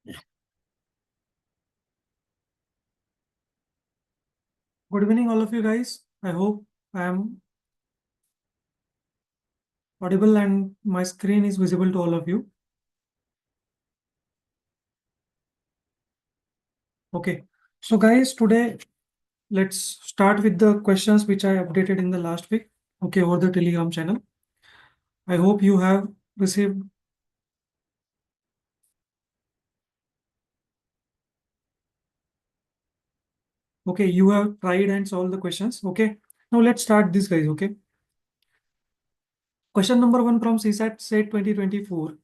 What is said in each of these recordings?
Good evening, all of you guys. I hope I am audible and my screen is visible to all of you. Okay. So guys, today let's start with the questions which I updated in the last week. Okay, over the Telegram channel. I hope you have received. Okay, you have tried and solved the questions. Okay. Now let's start this, guys. Okay. Question number 1 from CSAT Set 2024.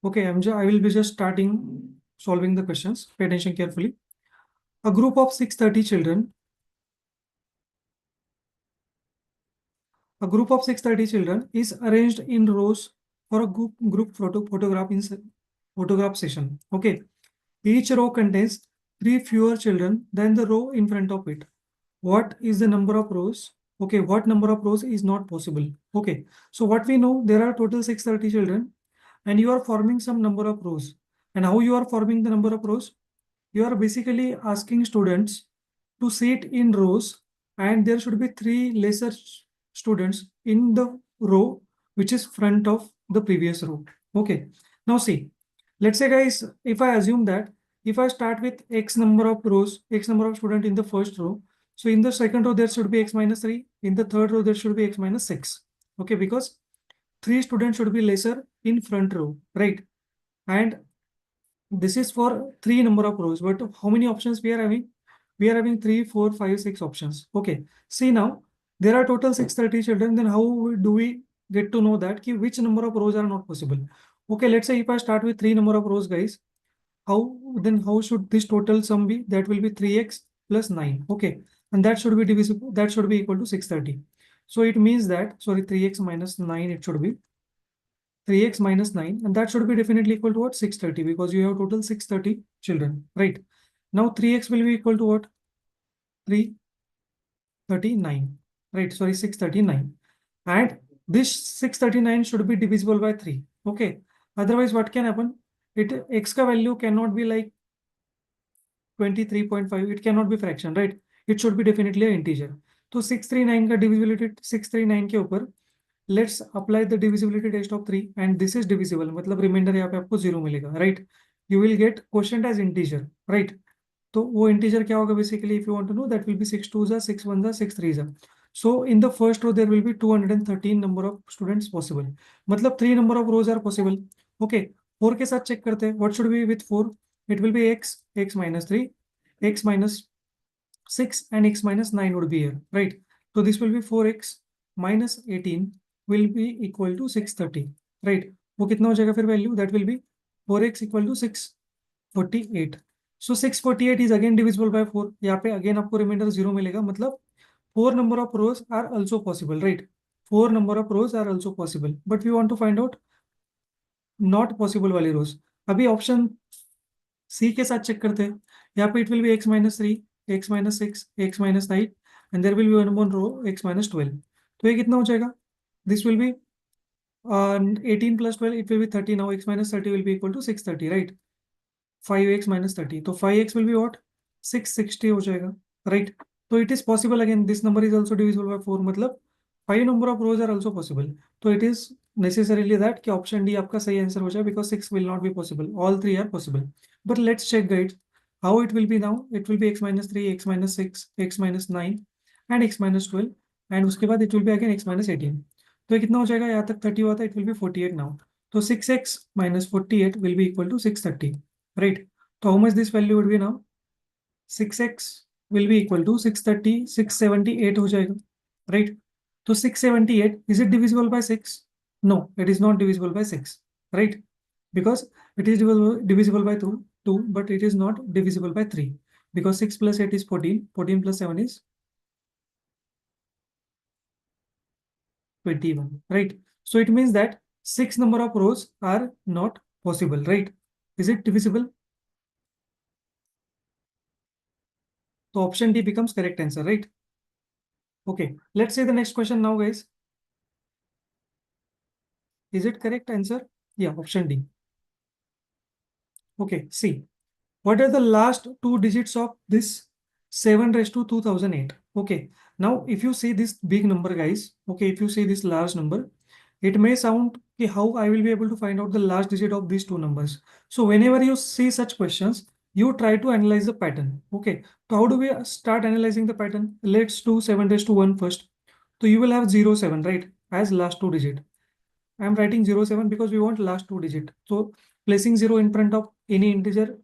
Okay, I will be just starting solving the questions. Pay attention carefully. A group of 630 children. A group of 630 children is arranged in rows for a group photograph session. Okay. Each row contains 3 fewer children than the row in front of it. What is the number of rows? Okay, what number of rows is not possible? Okay, so what we know, there are total 630 children and you are forming some number of rows. And how you are forming the number of rows? You are basically asking students to sit in rows and there should be 3 lesser students in the row which is front of the previous row. Okay, now see, let's say guys, if I assume that if I start with x number of rows, x number of students in the first row, so in the second row there should be x minus 3, in the third row there should be x minus 6. Okay, because 3 students should be lesser in front row, right? And this is for 3 number of rows, but how many options we are having? We are having 3, 4, 5, 6 options. Okay, see now, there are total 630 children, then how do we get to know that which number of rows are not possible? Okay, let's say if I start with 3 number of rows, guys, how should this total sum be? That will be 3x plus 9. Okay, and that should be divisible, that should be equal to 630. So it means that, sorry, 3x minus 9, it should be 3x minus 9, and that should be definitely equal to what? 630, because you have total 630 children, right? Now 3x will be equal to what? 339, right? Sorry, 639. And this 639 should be divisible by 3. Okay, otherwise what can happen? X ka value cannot be like 23.5. It cannot be fraction, right? It should be definitely an integer. So 639 का divisibility 639 के ऊपर let's apply the divisibility test of 3 and this is divisible, मतलब remainder यहाँ पे आपको 0 मिलेगा, right? You will get quotient as integer, right? तो वो integer क्या होगा basically, if you want to know, that will be 6 2s, 6 1s, 6 3s. So in the first row there will be 213 number of students possible. मतलब 3 number of rows are possible. Okay, 4 के साथ check करते हैं. What should be with 4? It will be x minus 3, x minus 6 and x minus 9 would be here, right? So this will be 4x minus 18 will be equal to 630, right? वो कितना हो जाएगा फिर value? That will be 4x equal to 648. So 648 is again divisible by 4. यहाँ पे again आपको remainder 0 मिलेगा, मतलब 4 number of rows are also possible, right? 4 number of rows are also possible, but we want to find out not possible वाली rows. अभी option C के साथ check करते हैं. यहाँ पे it will be x minus 3, x minus 6, x minus 9 and there will be one more row x minus 12. तो ये कितना हो जाएगा? This will be 18 plus 12, it will be 30. Now x minus 30 will be equal to 630, right? 5x minus 30, तो 5x will be what? 660 हो जाएगा, right? तो it is possible. Again this number is also divisible by 4, मतलब 5 number of rows are also possible. तो it is necessarily that कि option D आपका सही answer हो जाए, because 6 will not be possible, all 3 are possible. But let's check guys how it will be now. It will be x minus 3, x minus 6, x minus 9 and x minus 12 and उसके बाद it will be again x minus 18. तो ये कितना हो जाएगा? यहाँ तक 30 हुआ था, it will be 48 now. तो 6x minus 48 will be equal to 630, right? So how much this value would be now? 6x will be equal to 630, 678 हो जाएगा, right? So 678, is it divisible by 6? No, it is not divisible by 6, right? Because it is divisible by 2, but it is not divisible by 3. Because 6 plus 8 is 14, 14 plus 7 is 21, right? So it means that 6 number of rows are not possible, right? Is it divisible? So option D becomes correct answer, right? Okay, let's say the next question now, guys. Is it correct answer? Yeah, option D. Okay, see. What are the last two digits of this 7 raised to 2008? Okay, now if you see this big number, guys, okay, if you see this large number, it may sound okay, how I will be able to find out the last digit of these two numbers. So whenever you see such questions, you try to analyze the pattern. Okay, so how do we start analyzing the pattern? Let's do 7 raised to 1 first. So you will have 07, right, as last two digit. I am writing 07 because we want last two digit. So placing 0 in front of any integer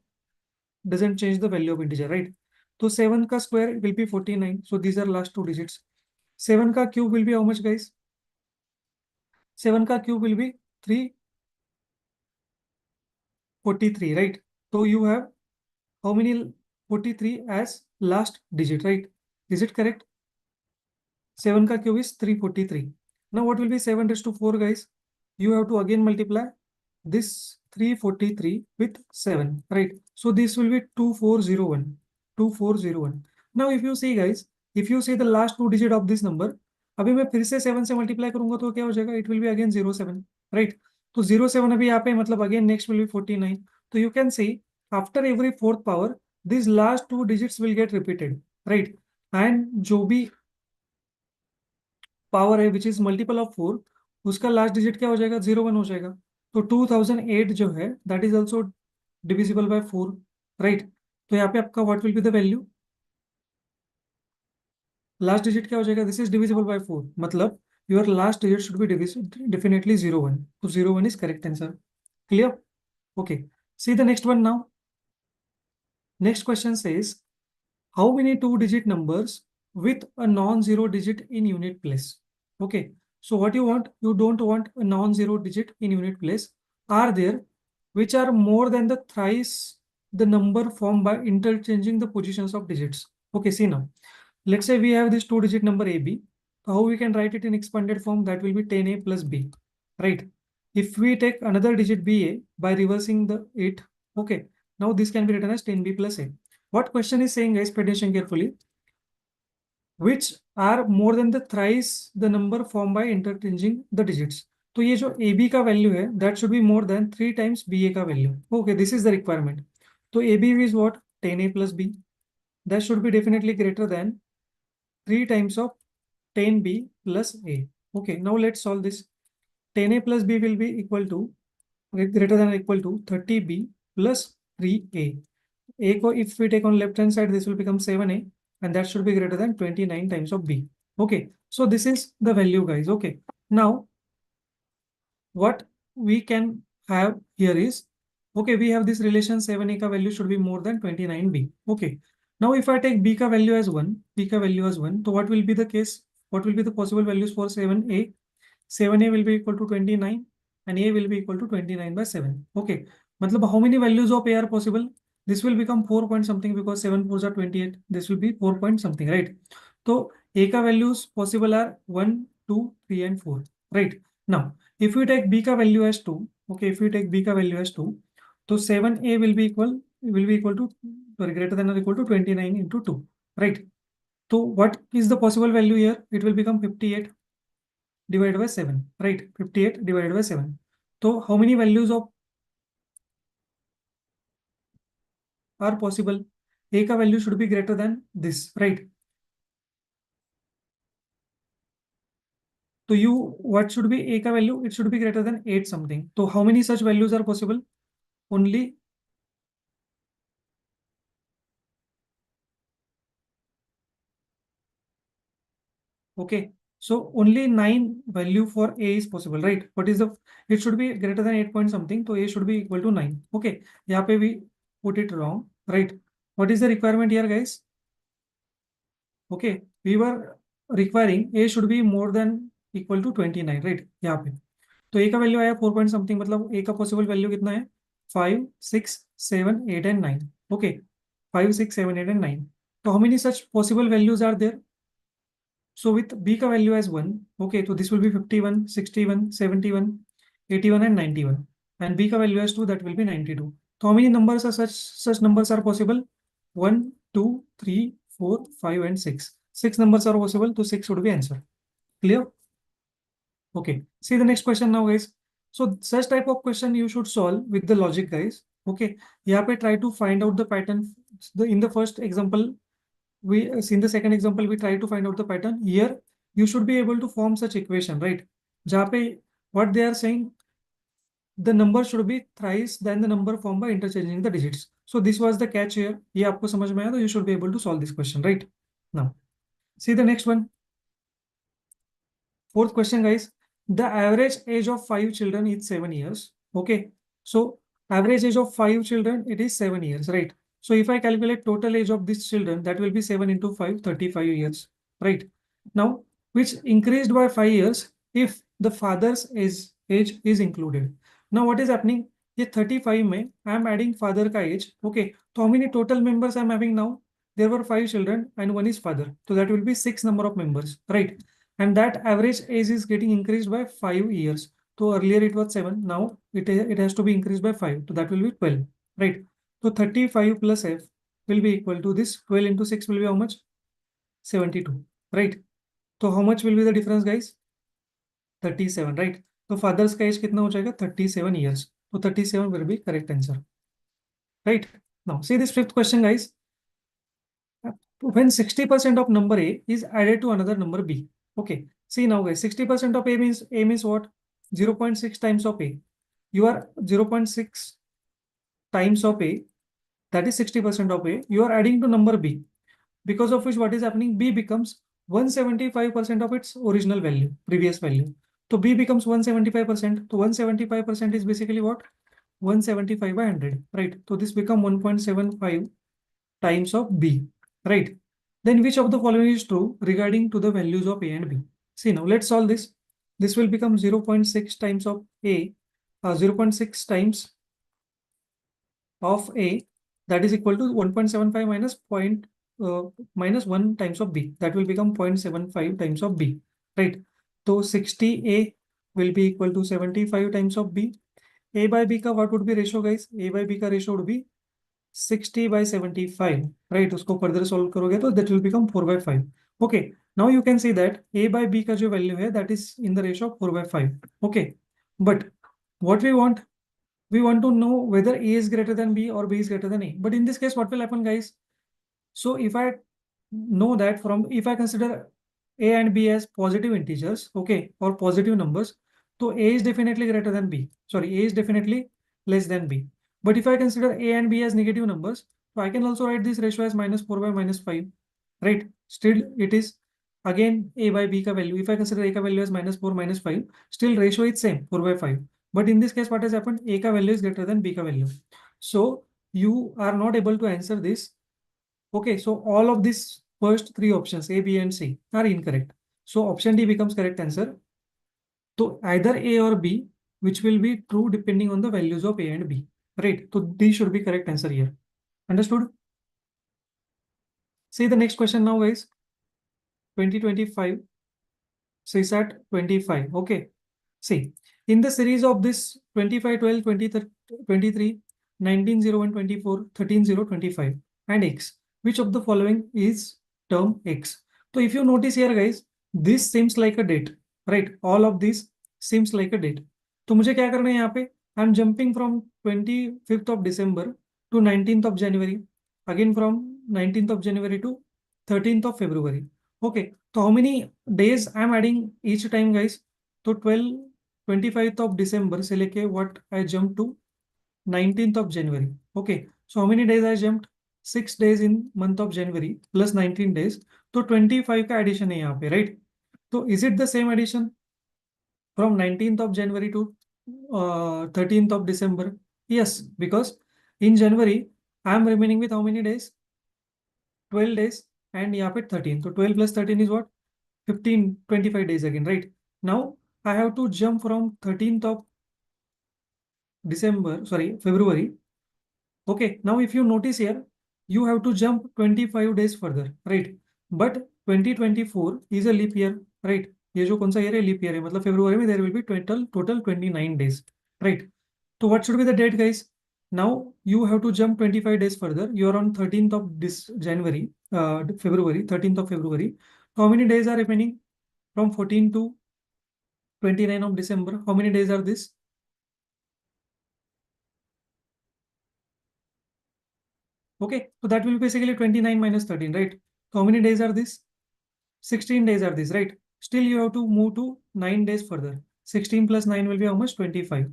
doesn't change the value of integer, right? So 7 ka square will be 49. So these are last two digits. 7 ka cube will be how much, guys? 7 ka cube will be 343, right? So you have how many 43 as last digit, right? Is it correct? 7 ka cube is 343. Now what will be 7 raised to 4, guys? You have to again multiply this 343 with 7, right? So this will be 2401. 2401. Now if you see, guys, if you see the last two digit of this number, अभी मैं फिर से 7 से multiply करूंगा तो क्या हो जाएगा? It will be again 07, right? तो 07 अभी यहाँ पे मतलब again next will be 49. तो you can see after every fourth power, these last two digits will get repeated, right? And जो भी पावर है विच इज मल्टीपल ऑफ 4, उसका लास्ट डिजिट क्या हो जाएगा? 01 हो जाएगा. तो 2008 जो है that is also divisible by 4, right? तो यहाँ पे आपका what will be the value? Last digit क्या हो जाएगा? दिस इज डिविजिबल बाय 4, मतलब your last digit should be definitely 01. तो 01 is correct answer. Clear? Okay, see the next one now. Next question says how many two-digit numbers with a non-zero digit in unit place? Okay, so what you want? You don't want a non-zero digit in unit place. Are there which are more than the thrice the number formed by interchanging the positions of digits? Okay, see now. Let's say we have this two-digit number AB. How we can write it in expanded form? That will be 10A plus B, right? If we take another digit BA by reversing the it, okay, now this can be written as 10B plus A. What question is saying, guys, pay attention carefully. Which are more than the thrice the number formed by interchanging the digits. तो ये जो AB का value है that should be more than 3 times BA का value. Okay, this is the requirement. तो AB is what? 10A plus B. That should be definitely greater than 3 times of 10B plus A. Okay, now let's solve this. 10A plus B will be equal to greater than or equal to 30B plus 3A. A को if we take on left hand side, this will become 7A, and that should be greater than 29 times of B. Okay, so this is the value, guys. Okay, now what we can have here is, okay, we have this relation 7A ka value should be more than 29B. Okay, now if I take B ka value as 1, B ka value as 1, so what will be the case? What will be the possible values for 7A? 7A will be equal to 29 and A will be equal to 29 by 7. Okay, matlab how many values of A are possible? This will become 4 point something because 7 4s are 28. This will be 4 point something, right? So A ka values possible are 1, 2, 3 and 4, right? Now if we take B ka value as 2, okay, if we take B ka value as 2, so 7A will be equal to, sorry, greater than or equal to 29 into 2, right? So what is the possible value here? It will become 58 divided by 7, right? 58 divided by 7. So how many values of are possible? A का value should be greater than this, right? So what should be A का value? It should be greater than 8 something. So how many such values are possible? Only okay. So only 9 value for A is possible, right? What is the? It should be greater than 8 point something. So A should be equal to 9. Okay. यहाँ पे we put it wrong, right? What is the requirement here, guys? Okay, we were requiring A should be more than equal to 29, right? यहाँ पे तो A का value आया 4 point something, मतलब A का possible value कितना है? 5, 6, 7, 8 and 9. Okay, 5, 6, 7, 8 and 9. So how many such possible values are there? So with B का value as 1, okay, so this will be 51, 61, 71, 81 and 91. And B का value as 2, that will be 92. So how many numbers are such numbers are possible? 1, 2, 3, 4, 5 and 6. 6 numbers are possible, so 6 would be answer. Clear? Okay, see the next question now, guys. So such type of question you should solve with the logic, guys. Okay, यहाँ पे try to find out the pattern. In the first example, in the second example, we try to find out the pattern. Here, you should be able to form such equation, right? जहाँ पे what they are saying, the number should be thrice than the number formed by interchanging the digits. So this was the catch here. ये आपको समझ में आया तो you should be able to solve this question, right? Now, see the next one. Fourth question, guys. The average age of 5 children is 7 years. Okay. So average age of 5 children, it is 7 years, right? So if I calculate total age of these children, that will be 7 into 5, 35 years, right? Now, which increased by 5 years if the father's age is included. Now, what is happening? ये 35 में I am adding father का age. Okay. So how many total members I am having now? There were 5 children and one is father. So that will be 6 number of members, right? And that average age is getting increased by 5 years. So earlier it was 7, now it has to be increased by 5. So that will be 12, right? So 35 plus f will be equal to this. 12 into 6 will be how much? 72, right? So how much will be the difference, guys? 37, right? So father's का age कितना हो जाएगा? 37 years. So 37 will be correct answer, right? Now see this fifth question, guys. When 60% of number A is added to another number B. Okay. See now, guys, 60% of A means what? 0.6 times of A. You are 0.6 times of A, that is 60% of A. You are adding to number B. Because of which what is happening? B becomes 175% of its original value, previous value. So B becomes 175%. So 175% is basically what? 175 by 100, right? So this become 1.75 times of B, right? Then which of the following is true regarding to the values of A and B? See now, let's solve this. This will become 0.6 times of A, 0.6 times of A, that is equal to 1.75 minus 1 times of B. That will become 0.75 times of B, right? So 60A will be equal to 75 times of B. A by B ka what would be ratio, guys? A by B ka ratio would be 60 by 75, right? उसको further solve करोगे तो that will become 4 by 5. Okay, now you can see that A by B का जो value है that is in the ratio of 4 by 5. Okay, but what we want to know whether A is greater than B or B is greater than A. But in this case, what will happen, guys? So if I know that if I consider A and B as positive integers, okay, or positive numbers, so A is definitely greater than B. Sorry, A is definitely less than B. But if I consider A and B as negative numbers, so I can also write this ratio as minus 4 by minus 5, right? Still, it is again A by B ka value. If I consider A ka value as minus 4 minus 5, still ratio is same, 4 by 5. But in this case, what has happened? A ka value is greater than B ka value. So you are not able to answer this. Okay, so all of these first three options, A, B, and C, are incorrect. So option D becomes correct answer. So either A or B, which will be true depending on the values of A and B. Right. So D should be correct answer here. Understood? See the next question now, guys. 2025. CSAT 25. Okay. See, in the series of this 25, 12, 20, 23, 19, 0, and 24, 13, 0, 25, and X, which of the following is term X? So if you notice here, guys, this seems like a date, right? All of this seems like a date. तो मुझे क्या करना है यहाँ पे? I'm jumping from 25th of December to 19th of January, again from 19th of January to 13th of February. Okay, so how many days I'm adding each time, guys? So 25th of December से लेके what I jumped to 19th of January. Okay, so how many days I jumped? 6 days in month of January plus 19 days. तो 25 का addition है यहाँ पे, right? So is it the same addition from 19th of January to 13th of December? Yes, because in January I am remaining with how many days? 12 days, and यहाँ पे 13. So 12 plus 13 is what? 15, 25 days again, right? Now I have to jump from 13th of February. Okay, now if you notice here, you have to jump 25 days further, right? But 2024 is a leap year, right? ये जो कौन सा year है? Leap year है, मतलब February में there will be total 29 days, right? So what should be the date, guys? Now you have to jump 25 days further. You are on 13th of this January, February, 13th of February. How many days are remaining? From 14 to 29 of December. How many days are this? Okay, so that will be basically 29 minus 13, right? So how many days are this? 16 days are this, right? Still you have to move to 9 days further. 16 plus 9 will be how much? 25.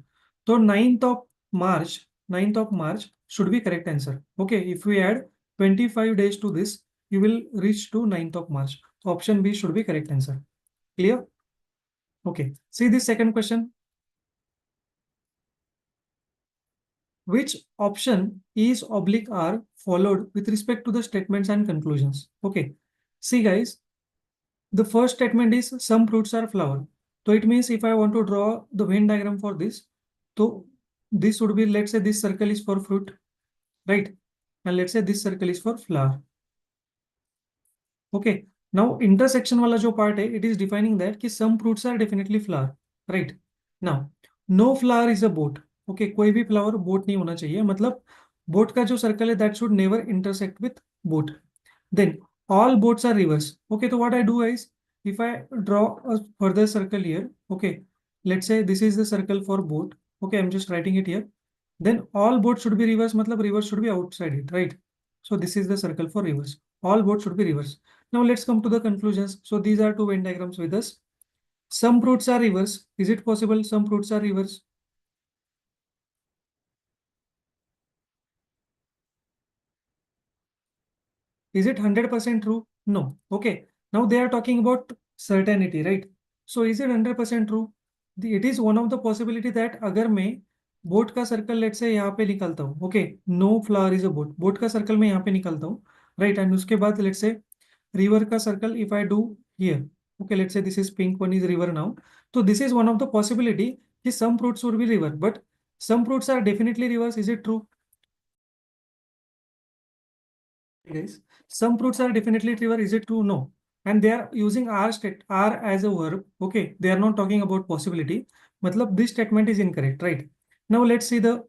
So 9th of March should be correct answer. Okay, if we add 25 days to this, you will reach to 9th of March. So option B should be correct answer. Clear? Okay, see this second question. Which option is oblique R followed with respect to the statements and conclusions? Okay, see guys, the first statement is some fruits are flower. So it means if I want to draw the Venn diagram for this, so this would be, let's say this circle is for fruit, right? And let's say this circle is for flower. Okay. Now intersection वाला जो part है, it is defining that कि some fruits are definitely flower, right? Now no flower is a boat. Okay, कोई भी flower boat नहीं होना चाहिए. मतलब boat का जो circle है that should never intersect with boat. Then all boats are rivers. Okay, so what I do is if I draw a further circle here, okay, let's say this is the circle for boat. Okay, I'm just writing it here. Then all boats should be rivers. मतलब rivers should be outside it, right? So this is the circle for rivers. All boats should be rivers. Now let's come to the conclusions. So these are two Venn diagrams with us. Some fruits are rivers. Is it possible some fruits are rivers? Is it 100% true? No. Okay. Now they are talking about certainty, right? So is it 100% true? It is one of the possibility that अगर मैं boat का circle late से यहाँ पे निकालता हूँ, okay, no flower is a boat, boat का circle मैं यहाँ पे निकालता हूँ, राइट, एंड उसके बाद लेट से रिवर का circle if I do here, okay, let's say this is pink one is river now. So this is one of the possibility कि some fruits would be river, but some fruits are definitely rivers. Is it true? Guys, some fruits are definitely river. Is it true? No. And they are using R as a verb. Okay, they are not talking about possibility. Matlab this statement is incorrect, right? Now let's see the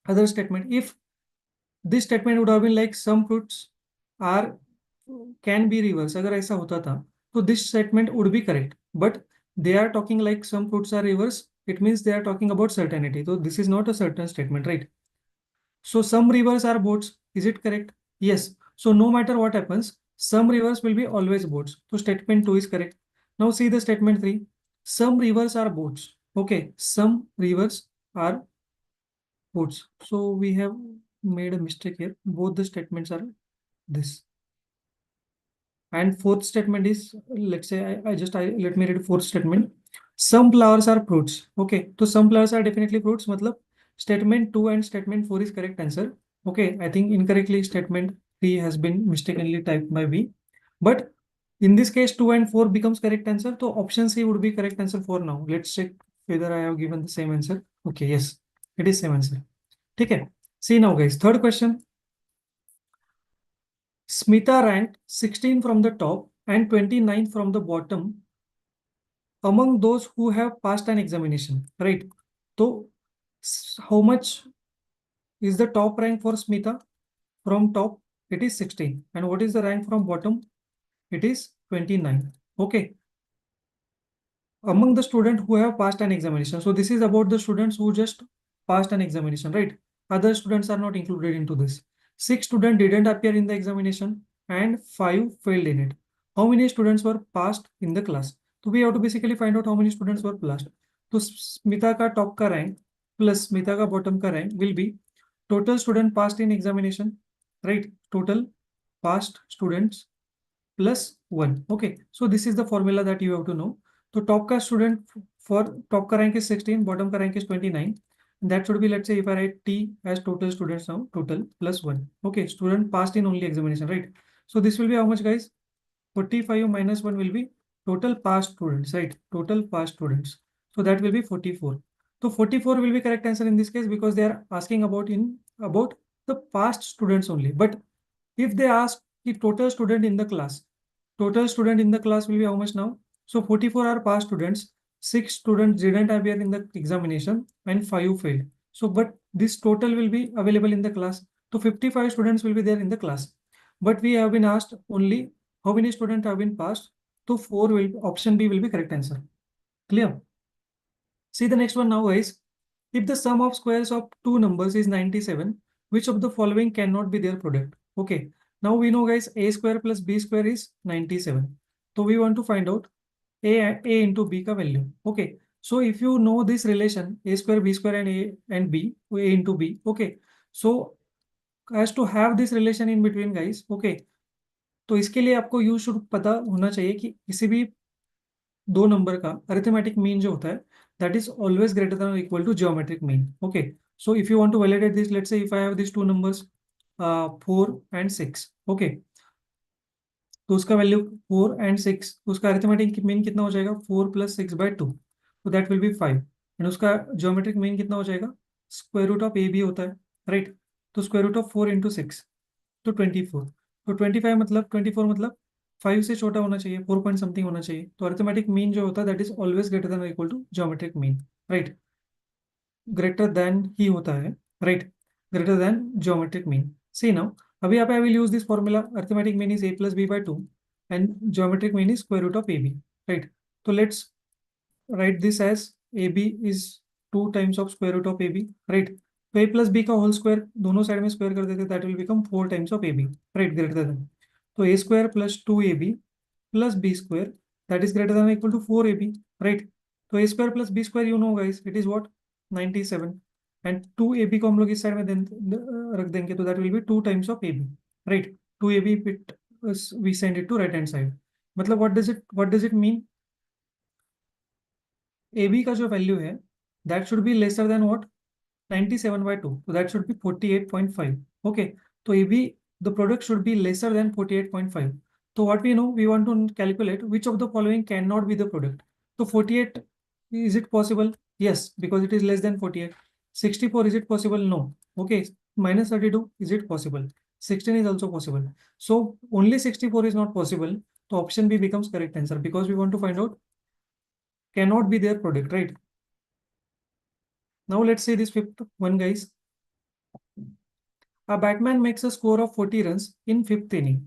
other statement. If this statement would have been like some fruits are can be rivers, अगर ऐसा होता था, तो this statement would be correct. But they are talking like some fruits are rivers. It means they are talking about certainty. So this is not a certain statement, right? So some rivers are boats. Is it correct? Yes. So no matter what happens, some rivers will be always boats. So statement 2 is correct. Now see the statement 3. Some rivers are boats. Okay. Some rivers are boats. So we have made a mistake here. Both the statements are this. And fourth statement is, let's say let me read fourth statement. Some flowers are fruits. Okay. So some flowers are definitely fruits. Matlab statement 2 and statement 4 is correct answer. Okay. I think incorrectly statement 3 has been mistakenly typed by me. But in this case, 2 and 4 becomes correct answer. So option C would be correct answer for now. Let's check whether I have given the same answer. Okay. Yes. It is same answer. Okay. See now guys. Third question. Smita ranked 16 from the top and 29 from the bottom among those who have passed an examination, right? So, how much is the top rank for Smita? From top, it is 16. And what is the rank from bottom? It is 29. Okay. Among the students who have passed an examination. So, this is about the students who just passed an examination, right? Other students are not included into this. 6 students didn't appear in the examination and 5 failed in it. How many students were passed in the class? So we have to basically find out how many students were passed. तो स्मिता का top का rank plus Smita का bottom का rank will be total student passed in examination, right, total passed students plus 1. Okay, so this is the formula that you have to know. So top का student for top का rank is 16, bottom का rank is 29. That should be, let's say if I write T as total students now, total plus 1. Okay, student passed in only examination, right? So this will be how much guys? 45 minus 1 will be total passed students, right? Total passed students. So that will be 44. So 44 will be correct answer in this case because they are asking about the past students only. But if they ask the total student in the class, total student in the class will be how much now? So 44 are past students, 6 students didn't appear in the examination and 5 failed. So but this total will be available in the class. So 55 students will be there in the class. But we have been asked only how many students have been passed. So 4 will, option B will be correct answer. Clear? See the next one now guys. If the sum of squares of two numbers is 97, which of the following cannot be their product? Okay, now we know guys a square plus b square is 97. So we want to find out a into b का value. Okay, so if you know this relation a square b square and a and b, a into b, okay, so as to have this relation in between guys, okay, तो इसके लिए आपको you should पता होना चाहिए कि किसी भी दो नंबर का अरिथमेटिक मीन जो होता है that is always greater than और equal to geometric mean. Okay, so if you want to validate this, let's say if I have this two numbers 4 and 6. Okay, तो उसका वैल्यू 4 एंड 6, तो उसका arithmetic mean कितना हो जाएगा 4 plus 6/2, तो that will be 5. And उसका geometric mean कितना हो जाएगा, square root of A B होता है, राइट. तो स्क्वायर रूट ऑफ 4 इंटू 6 तो 24. तो 25 मतलब 24 मतलब 5 से छोटा होना चाहिए, 4 पॉइंट समथिंग होना चाहिए. तो अरिथमेटिक मीन जो होता है that is always greater than equal to geometric mean, right. Greater than ही होता है, right, greater than geometric mean. See now, अभी यहाँ पे I will use this formula, arithmetic mean is a plus B by 2 and geometric mean is square root of A B, right. तो let's write this as ab is 2 times of square root of ab, right. तो a plus b का whole square दोनों side में square कर देते, that will become 4 times of ab, right, greater than. तो a square plus 2ab plus b square that is greater than equal to 4ab, right. तो a square plus b square you know guys it is what 97 and 2ab को हम लोग इस side में रख देंगे, तो that will be 2 times of ab, right. 2ab it we send it to right hand side. मतलब what does it mean, A B का जो वैल्यू है that should be lesser than what 97/2, so that should be 48.5. Okay, so AB, the product should be lesser than 48.5. So what we know, we want to calculate which of the following cannot be the product. So 48, is it possible? Yes, because it is less than 48. 64, is it possible? No. Okay, minus 32, is it possible? 16 is also possible. So only 64 is not possible. So option B becomes correct answer because we want to find out cannot be their product, right? Now let's see this fifth one, guys. A batsman makes a score of 40 runs in fifth inning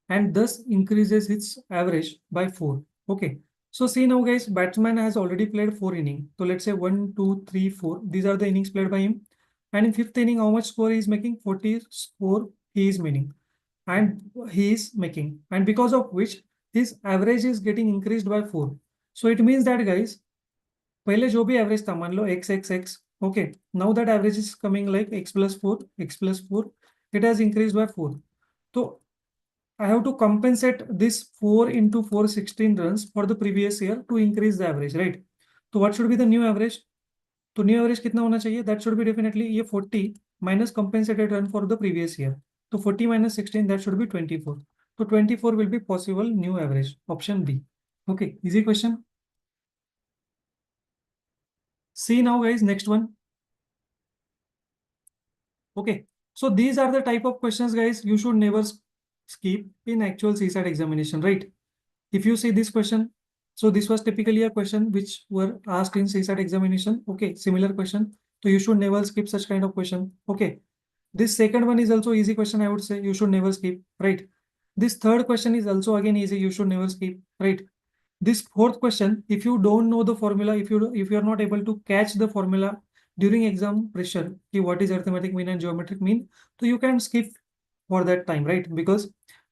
and thus increases its average by 4. Okay. So see now guys, batsman has already played 4 innings. So let's say 1, 2, 3, 4. These are the innings played by him. And in fifth inning, how much score he is making? 40 score he is meaning. And he is making. And because of which his average is getting increased by 4. So it means that guys, पहले जो भी average था मान लो x x x, okay, now that average is coming like x plus 4, it has increased by 4. So I have to compensate this 4 into 4 16 runs for the previous year to increase the average, right. तो what should be the new average? तो new average कितना होना चाहिए, that should be definitely ये 40 minus compensated run for the previous year. तो 40 minus 16 that should B 24. तो 24 will be possible new average, option B. Okay, easy question. See now guys, next one. Okay, so these are the type of questions guys you should never skip in actual CSAT examination, right. If you see this question, so this was typically a question which were asked in CSAT examination. Okay, similar question, so you should never skip such kind of question. Okay, this second one is also easy question, I would say you should never skip, right. This third question is also again easy, you should never skip, right. This fourth question, if you don't know the formula, if you are not able to catch the formula during exam pressure, what is arithmetic mean and geometric mean, so you can skip for that time, right, because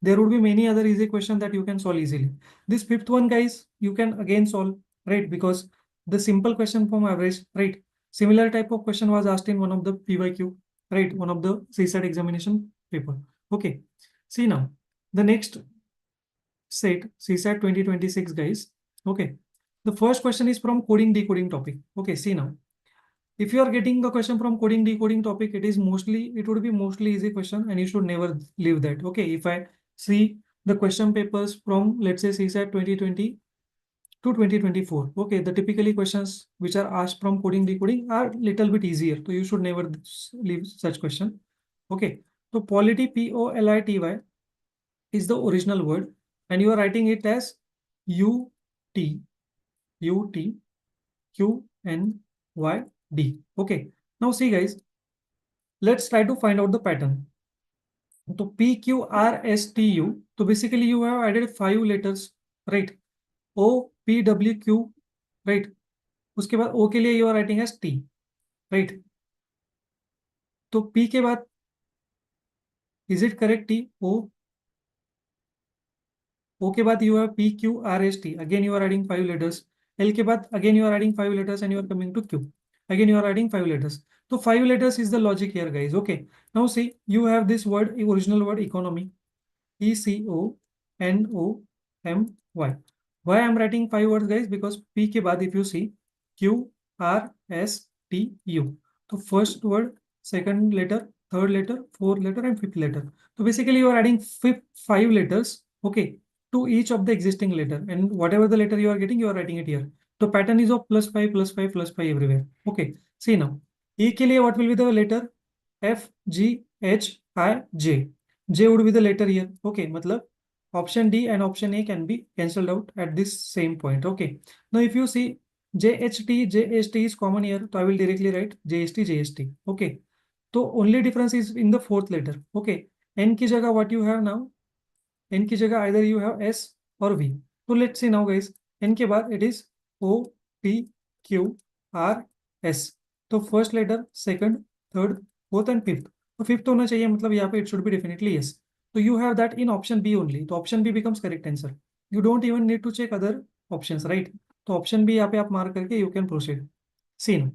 there would be many other easy questions that you can solve easily. This fifth one guys, you can again solve, right, because the simple question from average, right. Similar type of question was asked in one of the PYQ, right, one of the CSAT examination paper. Okay, see now the next set CSAT 2026 guys. Okay, the first question is from coding decoding topic. Okay, see now, if you are getting a question from coding decoding topic, it would be mostly easy question and you should never leave that. Okay, if I see the question papers from let's say CSAT 2020 to 2024, okay, the typically questions which are asked from coding decoding are little bit easier, so you should never leave such question. Okay, so polity, polity is the original word and you are writing it as U T Q N Y D. Okay, now see guys, let's try to find out the pattern. So P Q R S T U, so basically you have added 5 letters, right. O P W Q, right. उसके बाद O के लिए you are writing as T, right. तो P के बाद Is it correct? T O. O के बाद you have P Q R S T. Again you are adding 5 letters. L के बाद again you are adding 5 letters and you are coming to Q. Again you are adding 5 letters. So 5 letters is the logic here, guys. Okay. Now see, you have this word, original word economy. ECONOMY. Why I'm writing 5 words, guys? Because P के बाद if you see QRSTU. So first word, second letter, third letter, fourth letter, and fifth letter. So basically you are adding 5 letters, okay, to each of the existing letter, and whatever the letter you are getting, you are writing it here. So pattern is of +5, +5, +5 everywhere. Okay. See now. E के लिए what will be the letter? F, G, H, I, J. J would be the letter here. Okay, matlab option D and option A can be cancelled out at this same point. Okay. Now if you see JHT, JST is common here, so I will directly write JST, JST. Okay. So only difference is in the fourth letter. Okay. N की जगह what you have now? N की जगह either you have S or V. So let's see now, guys. N के बाद it is O, P, Q, R, S. तो first letter, second, third, fourth and fifth. तो fifth होना चाहिए, मतलब यहाँ पे it should be definitely yes. So you have that in option B only. तो option B becomes correct answer. You don't even need to check other options, right? तो option B यहाँ पे आप mark करके you can proceed. See now.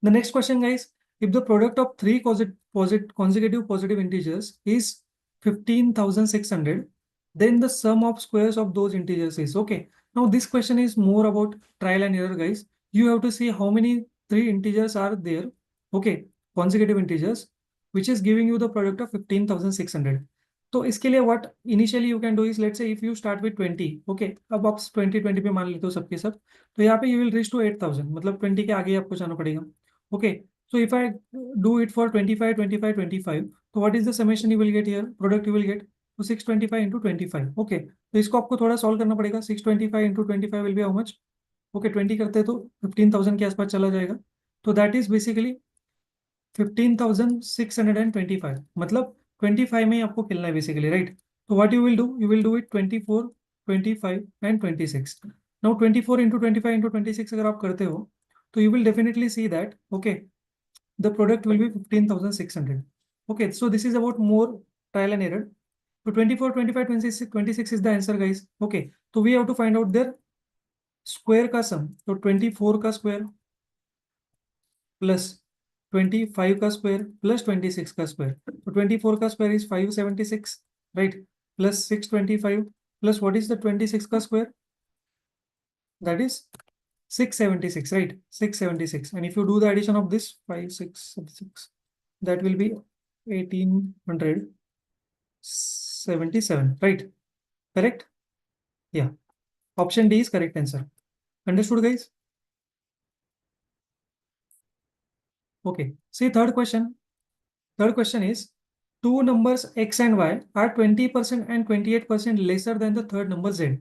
The next question, guys, if the product of three consecutive positive integers is 15,600, then the sum of squares of those integers is, okay. Now this question is more about trial and error, guys. You have to see how many three integers are there, okay, consecutive integers, which is giving you the product of 15,600. तो इसके लिए what initially you can do is, let's say if you start with 20, okay, अब आप 20 पे मान लेते हो सबके सब, तो यहाँ पे you will reach to 8,000, मतलब 20 के आगे आपको जाना पड़ेगा. Okay, so if I do it for 25, 25, 25, so what is the summation you will get here? Product you will get, so 625 into 25. Okay, तो इसको आपको थोड़ा सॉल्व करना पड़ेगा. 625 into 25 will be how much? Okay, 20 करते हैं तो 15,000 के आसपास चला जाएगा. तो that is basically 15,625. मतलब 25 में ही आपको खेलना है basically, right? So what you will do? You will do it 24, 25 and 26. Now 24 into 25 into 26 अगर आप करते हो, तो you will definitely see that, okay, the product will be 15,600. Okay, so this is about more trial and error. So 24, 25, 26, 26 is the answer, guys. Okay, so we have to find out their square का sum. So 24 का square plus 25 का square plus 26 का square. So 24 का square is 576, right? Plus 625 plus what is the 26 का square? That is 676, right? 676. And if you do the addition of this 5, 6, 6, that will be 1877, right? Correct? Yeah. Option D is correct answer. Understood, guys? Okay. See, third question. Third question is, two numbers x and y are 20% and 28% lesser than the third number z.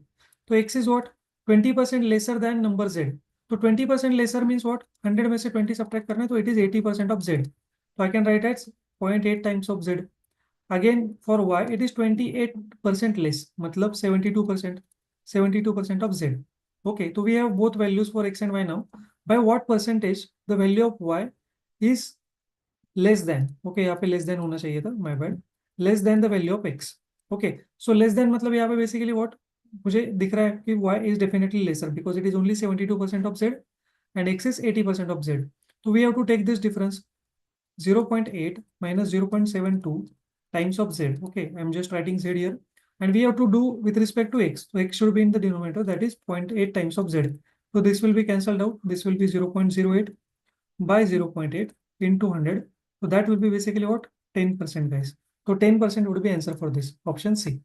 So x is what? 20% lesser than number z. So 20% lesser means what? 100 में से 20 subtract करना है, तो it is 80% of z. So I can write as 0.8 times of z. Again for y it is 28% less, मतलब 72% of z. Okay, so we have both values for x and y now. By what percentage the value of y is less than, okay, यहाँ पे less than होना चाहिए था, my bad, less than the value of x. Okay, so less than मतलब यहाँ पे basically what मुझे दिख रहा है कि y is definitely lesser because it is only 72% of z and x is 80% of z. तो we have to take this difference 0.8 minus 0.72 times of z. Okay, I'm just writing z here, and we have to do with respect to x. So x should be in the denominator, that is 0.8 times of z. So this will be cancelled out. This will be 0.08 by 0.8 into 100. So that will be basically what? 10%, guys. So 10% would be answer for this, option C.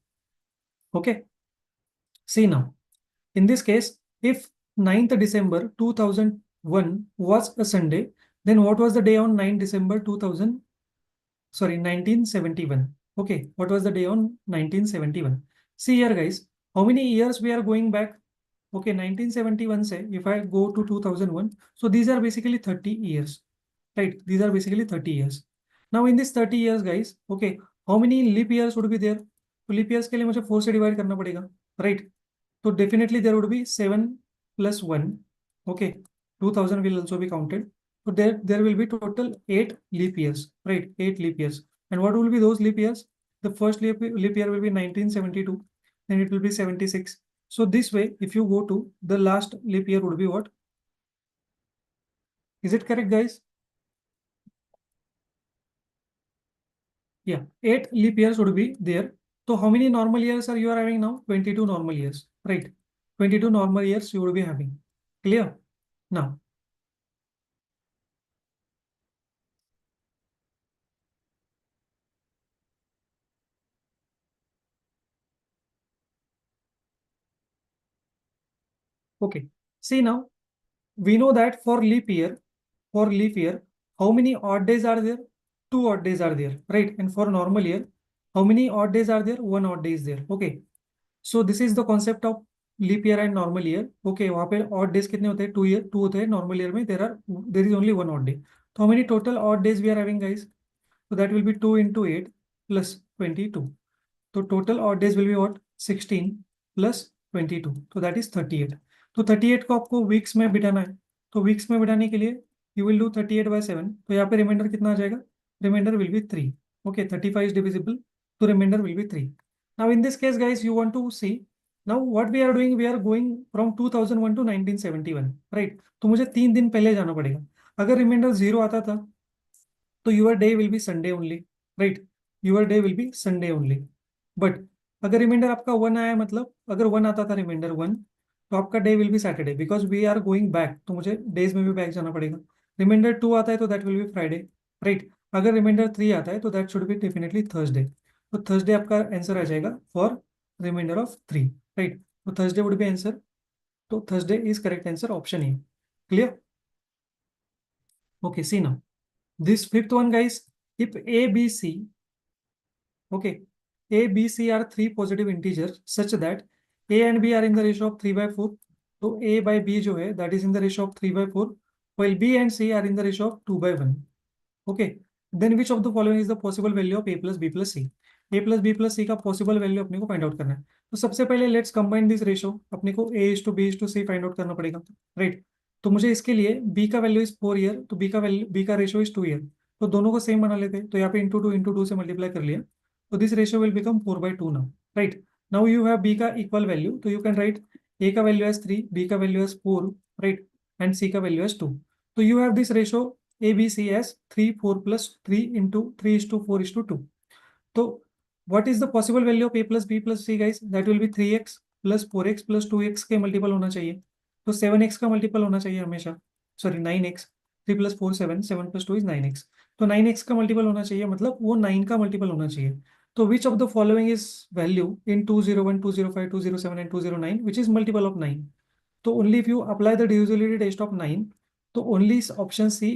Okay. See now, in this case, if 9th December 2001 was a Sunday, then what was the day on 9th December 1971? Okay, what was the day on 1971? See here, guys, how many years we are going back? Okay, 1971 say, if I go to 2001, so these are basically 30 years, right? These are basically 30 years. Now in this 30 years, guys, okay, how many leap years would be there? तो leap years के लिए मुझे 4 से divide करना पड़ेगा, right? So definitely there would be 7 plus 1. Okay, 2000 will also be counted. So there will be total 8 leap years, right? 8 leap years. And what will be those leap years? The first leap year will be 1972, then it will be 76. So this way, if you go to the last leap year would be what? Is it correct, guys? Yeah, 8 leap years would be there. So how many normal years are you are having now? 22 normal years, right? 22 normal years you will be having. Clear? Now, okay. See now, we know that for leap year, how many odd days are there? 2 odd days are there, right? And for normal year, how many odd days are there? 1 odd day is there. Okay. So this is the concept of leap year and normal year. Okay, वहाँ पे odd days कितने होते हैं? 2 होते हैं. Normal year में there is only 1 odd day. तो how many total odd days we are having guys? So that will be 2 into 8 plus 22. तो total odd days will be what? 16 plus 22. तो that is 38. तो 38 को आपको weeks में बिठाना है. तो वीक्स में बिठाने के लिए you will do 38 by 7. तो यहाँ पे रिमाइंडर कितना आ जाएगा? Remainder will be 3. Okay, 35 is divisible. तो remainder will be 3. Now in this case guys, you want to see now what we are doing. We are going from 2001 to 1971, right? तो मुझे 3 दिन पहले जाना पड़ेगा. अगर रिमाइंडर 0 आता था तो your day will be Sunday only, right? Your day will be Sunday only. But अगर रिमाइंडर आपका 1 आया, मतलब अगर 1 आता था रिमाइंडर 1, तो आपका day will be Saturday because we are going back. तो मुझे डेज में भी बैक जाना पड़ेगा. रिमाइंडर 2 आता है तो that will be Friday, right? अगर रिमाइंडर 3 आता है तो that should be definitely Thursday. तो थर्सडे आपका आंसर आ जाएगा फॉर रिमाइंडर ऑफ 3, राइट? तो थर्सडे वुड बी आंसर. तो Thursday is correct answer, option A. Clear? Okay, see now this fifth one guys. If a b c, okay, a b c are three positive integers such that a and b are in the ratio of 3 by 4. तो a by b जो है that is in the ratio of 3 by 4, while b and c are in the ratio of 2 by 1. Okay, then which of the following is the possible value of a plus b plus c? a plus b plus c का possible value अपने को find out करना है. तो सबसे पहले let's combine this ratio. अपने को a is to b is to c find out करना पड़ेगा, राइट? तो मुझे इसके लिए b का वैल्यू इज 4 ईयर, तो b का रेशियो इज 2 ईयर. तो दोनों को सेम बना लेते हैं. तो यहाँ पे इंटू टू से मल्टीप्लाई कर लिया. तो this ratio will become 4/2 now, right? Now you have b का इक्वल वैल्यू, तो यू कैन राइट a का वैल्यू एज 3, b का value as 4, right? And c का वैल्यू एज 2. तो you have this ratio ABC as 3 4 plus 3 into 3 is to 4 is to 2. तो what is the possible value of a plus b plus c guys? That will be 3x plus 4x plus 2x के multiple होना चाहिए. तो 7x का multiple होना चाहिए हमेशा. Sorry 9x. 3 plus 4 7, 7 plus 2 is 9x. तो 9x का मल्टीपल होना चाहिए, मतलब वो 9 का मल्टीपल होना चाहिए. तो which of the following is value in 201 205 207 and 209 which is multiple of 9? तो only if you apply the divisibility test of 9, तो only option C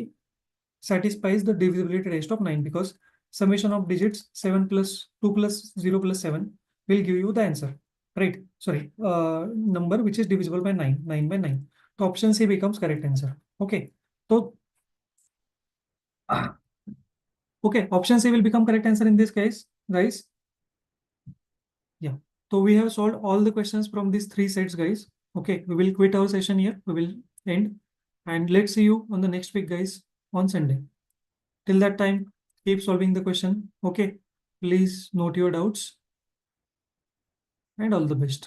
satisfies the divisibility test of 9 because summation of digits 7 plus 2 plus 0 plus 7 will give you the answer, right? Sorry, number which is divisible by 9, 9 by 9. So option C becomes correct answer. Okay, so okay, option C will become correct answer in this case, guys. Yeah, so we have solved all the questions from these 3 sets, guys. Okay, we will quit our session here. We will end and let's see you on the next week, guys, on Sunday. Till that time, keep solving the question. Okay, please note your doubts and all the best.